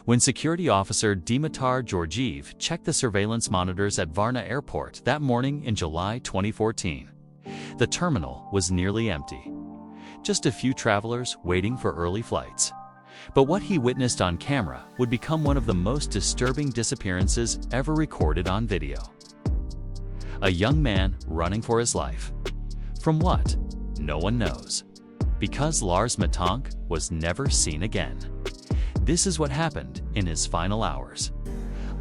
When security officer Dimitar Georgiev checked the surveillance monitors at Varna Airport that morning in July 2014, the terminal was nearly empty. Just a few travelers waiting for early flights. But what he witnessed on camera would become one of the most disturbing disappearances ever recorded on video. A young man running for his life. From what? No one knows. Because Lars Mittank was never seen again. This is what happened in his final hours.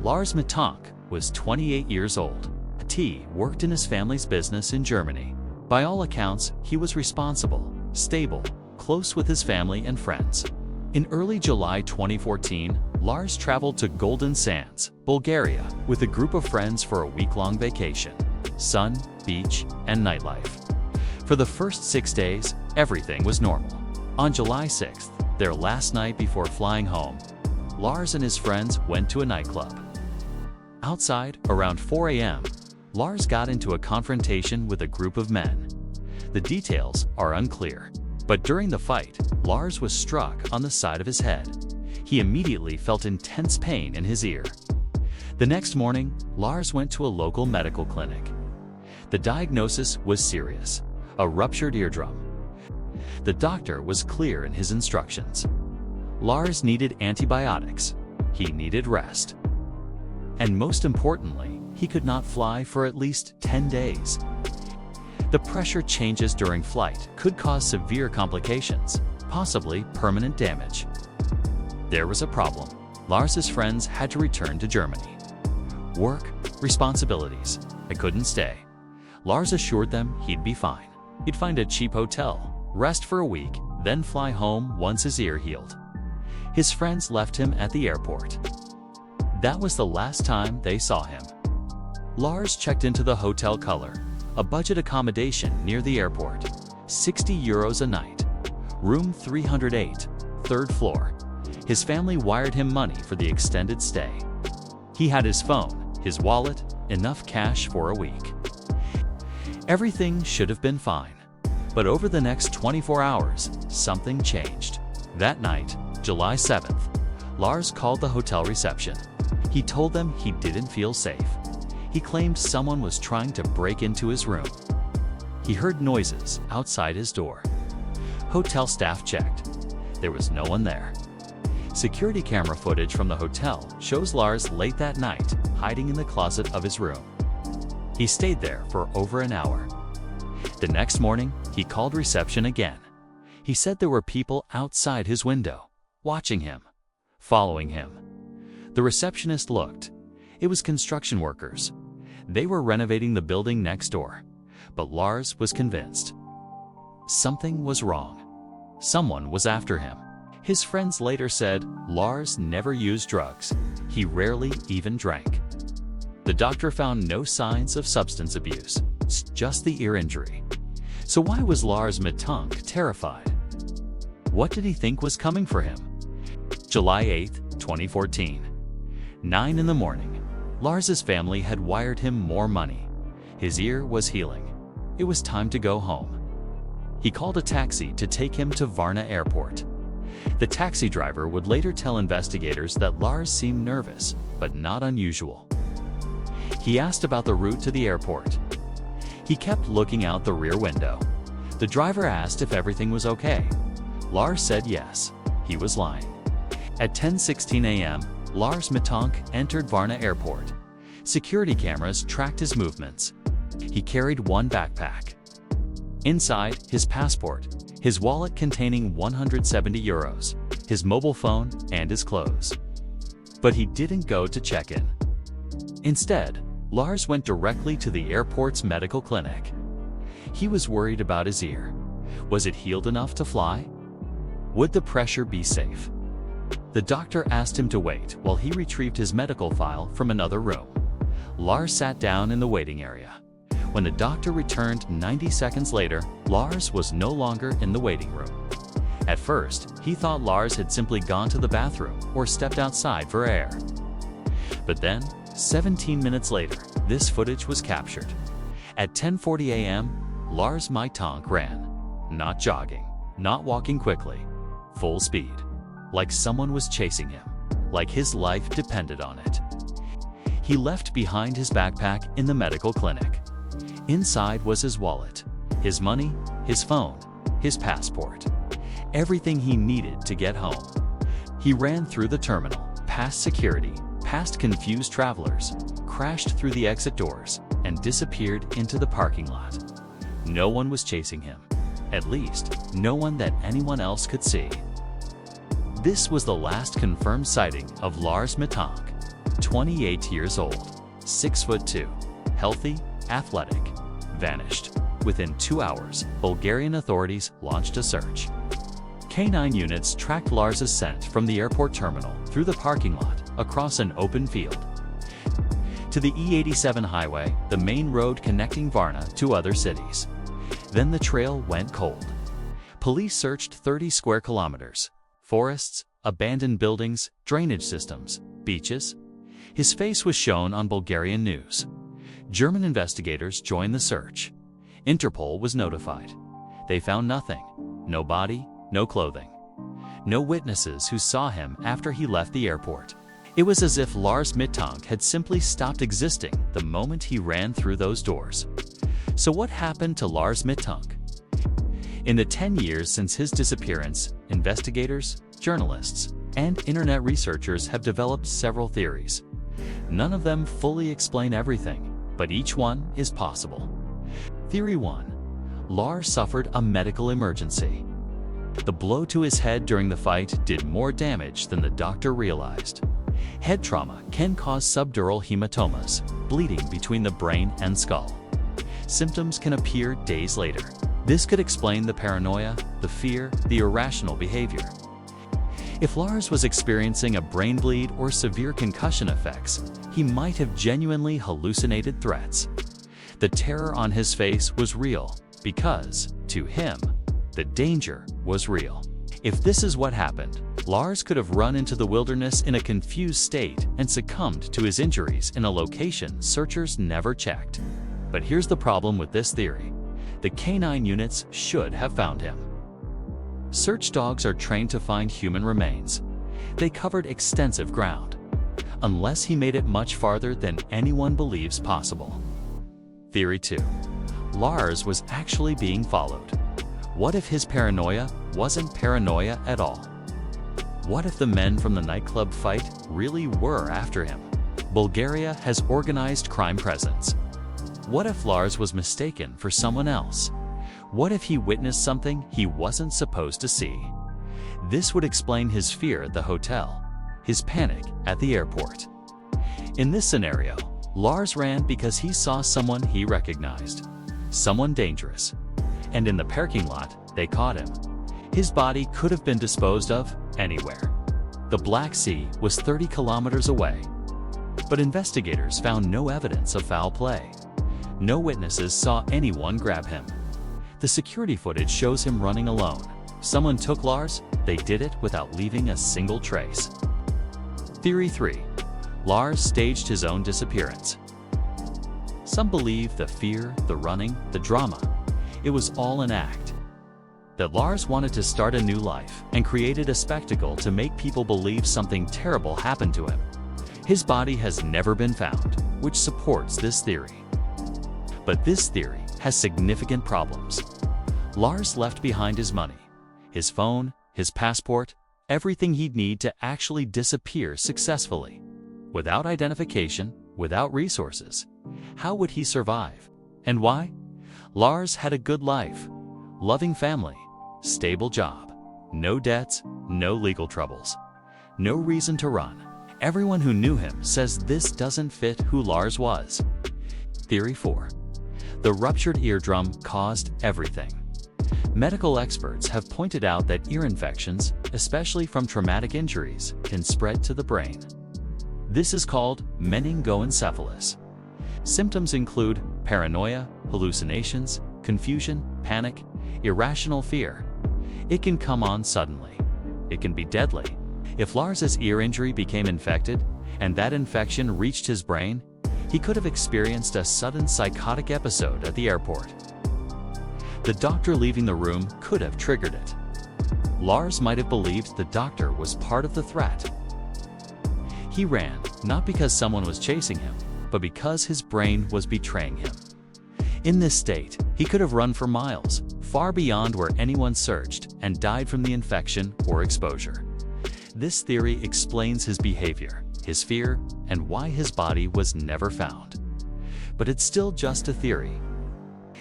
Lars Mittank was 28 years old. He worked in his family's business in Germany. By all accounts, he was responsible, stable, close with his family and friends. In early July 2014, Lars traveled to Golden Sands, Bulgaria, with a group of friends for a week-long vacation. Sun, beach, and nightlife. For the first 6 days, everything was normal. On July 6th, their last night before flying home, Lars and his friends went to a nightclub. Outside, around 4 a.m., Lars got into a confrontation with a group of men. The details are unclear, but during the fight, Lars was struck on the side of his head. He immediately felt intense pain in his ear. The next morning, Lars went to a local medical clinic. The diagnosis was serious, a ruptured eardrum. The doctor was clear in his instructions. Lars needed antibiotics. He needed rest. And most importantly, he could not fly for at least 10 days. The pressure changes during flight could cause severe complications, possibly permanent damage. There was a problem. Lars's friends had to return to Germany. Work, responsibilities. I couldn't stay. Lars assured them he'd be fine. He'd find a cheap hotel, rest for a week, then fly home once his ear healed. His friends left him at the airport. That was the last time they saw him. Lars checked into the Hotel Color, a budget accommodation near the airport. 60 euros a night. Room 308, third floor. His family wired him money for the extended stay. He had his phone, his wallet, enough cash for a week. Everything should have been fine. But over the next 24 hours, something changed. That night, July 7th, Lars called the hotel reception. He told them he didn't feel safe. He claimed someone was trying to break into his room. He heard noises outside his door. Hotel staff checked. There was no one there. Security camera footage from the hotel shows Lars late that night, hiding in the closet of his room. He stayed there for over an hour. The next morning, he called reception again. He said there were people outside his window, watching him, following him. The receptionist looked. It was construction workers. They were renovating the building next door, but Lars was convinced. Something was wrong. Someone was after him. His friends later said Lars never used drugs. He rarely even drank. The doctor found no signs of substance abuse, just the ear injury. So why was Lars Mittank terrified? What did he think was coming for him? July 8, 2014. 9 in the morning. Lars's family had wired him more money. His ear was healing. It was time to go home. He called a taxi to take him to Varna Airport. The taxi driver would later tell investigators that Lars seemed nervous, but not unusual. He asked about the route to the airport. He kept looking out the rear window. The driver asked if everything was okay. Lars said yes, he was lying. At 10:16 a.m., Lars Mittank entered Varna Airport. Security cameras tracked his movements. He carried one backpack. Inside, his passport, his wallet containing 170 euros, his mobile phone, and his clothes. But he didn't go to check-in. Instead, Lars went directly to the airport's medical clinic. He was worried about his ear. Was it healed enough to fly? Would the pressure be safe? The doctor asked him to wait while he retrieved his medical file from another room. Lars sat down in the waiting area. When the doctor returned 90 seconds later, Lars was no longer in the waiting room. At first, he thought Lars had simply gone to the bathroom or stepped outside for air. But then, 17 minutes later, this footage was captured. At 10:40 a.m., Lars Mittank ran. Not jogging, not walking quickly, full speed. Like someone was chasing him. like his life depended on it. He left behind his backpack in the medical clinic. Inside was his wallet, his money, his phone, his passport, everything he needed to get home. He ran through the terminal, past security, past confused travelers, crashed through the exit doors, and disappeared into the parking lot. No one was chasing him. At least, no one that anyone else could see. This was the last confirmed sighting of Lars Mittank, 28 years old, 6'2", healthy, athletic, vanished. Within 2 hours, Bulgarian authorities launched a search. K9 units tracked Lars' scent from the airport terminal through the parking lot across an open field to the E87 highway, the main road connecting Varna to other cities. Then the trail went cold. Police searched 30 square kilometers. Forests, abandoned buildings, drainage systems, beaches. His face was shown on Bulgarian news. German investigators joined the search. Interpol was notified. They found nothing. No body, no clothing. No witnesses who saw him after he left the airport. It was as if Lars Mittank had simply stopped existing the moment he ran through those doors. So what happened to Lars Mittank? In the 10 years since his disappearance, investigators, journalists, and internet researchers have developed several theories. None of them fully explain everything, but each one is possible. Theory 1. Lars suffered a medical emergency. The blow to his head during the fight did more damage than the doctor realized. Head trauma can cause subdural hematomas, bleeding between the brain and skull. Symptoms can appear days later. This could explain the paranoia, the fear, the irrational behavior. If Lars was experiencing a brain bleed or severe concussion effects, he might have genuinely hallucinated threats. The terror on his face was real because, to him, the danger was real. If this is what happened, Lars could have run into the wilderness in a confused state and succumbed to his injuries in a location searchers never checked. But here's the problem with this theory. The K9 units should have found him. Search dogs are trained to find human remains. They covered extensive ground, unless he made it much farther than anyone believes possible. Theory 2. Lars was actually being followed. What if his paranoia wasn't paranoia at all? What if the men from the nightclub fight really were after him? Bulgaria has organized crime presence. What if Lars was mistaken for someone else? What if he witnessed something he wasn't supposed to see? This would explain his fear at the hotel, his panic at the airport. In this scenario, Lars ran because he saw someone he recognized, someone dangerous. And in the parking lot, they caught him. His body could have been disposed of anywhere. The Black Sea was 30 kilometers away. But investigators found no evidence of foul play. No witnesses saw anyone grab him. The security footage shows him running alone. Someone took Lars, they did it without leaving a single trace. Theory 3. Lars staged his own disappearance. Some believe the fear, the running, the drama, it was all an act. That Lars wanted to start a new life and created a spectacle to make people believe something terrible happened to him. His body has never been found, which supports this theory. But this theory has significant problems. Lars left behind his money, his phone, his passport, everything he'd need to actually disappear successfully. Without identification, without resources, how would he survive? And why? Lars had a good life, loving family, stable job, no debts, no legal troubles, no reason to run. Everyone who knew him says this doesn't fit who Lars was. Theory 4. The ruptured eardrum caused everything. Medical experts have pointed out that ear infections, especially from traumatic injuries, can spread to the brain. This is called meningoencephalus. Symptoms include paranoia, hallucinations, confusion, panic, irrational fear. It can come on suddenly. It can be deadly. If Lars's ear injury became infected, and that infection reached his brain, he could have experienced a sudden psychotic episode at the airport. The doctor leaving the room could have triggered it. Lars might have believed the doctor was part of the threat. He ran, not because someone was chasing him, but because his brain was betraying him. In this state, he could have run for miles, far beyond where anyone searched, and died from the infection or exposure. This theory explains his behavior, his fear, and why his body was never found. But it's still just a theory.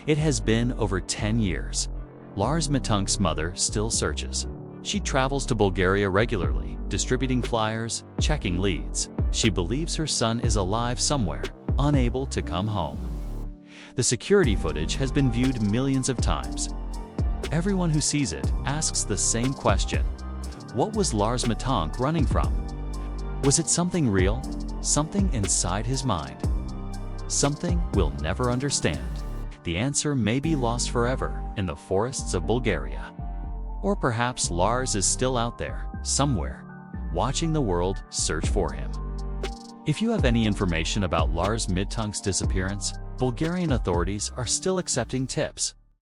It has been over 10 years. Lars Mittank's mother still searches. She travels to Bulgaria regularly, distributing flyers, checking leads. She believes her son is alive somewhere, unable to come home. The security footage has been viewed millions of times. Everyone who sees it asks the same question. What was Lars Mittank running from? Was it something real? Something inside his mind? Something we'll never understand. The answer may be lost forever in the forests of Bulgaria. Or perhaps Lars is still out there, somewhere, watching the world search for him. If you have any information about Lars Mittank's disappearance, Bulgarian authorities are still accepting tips.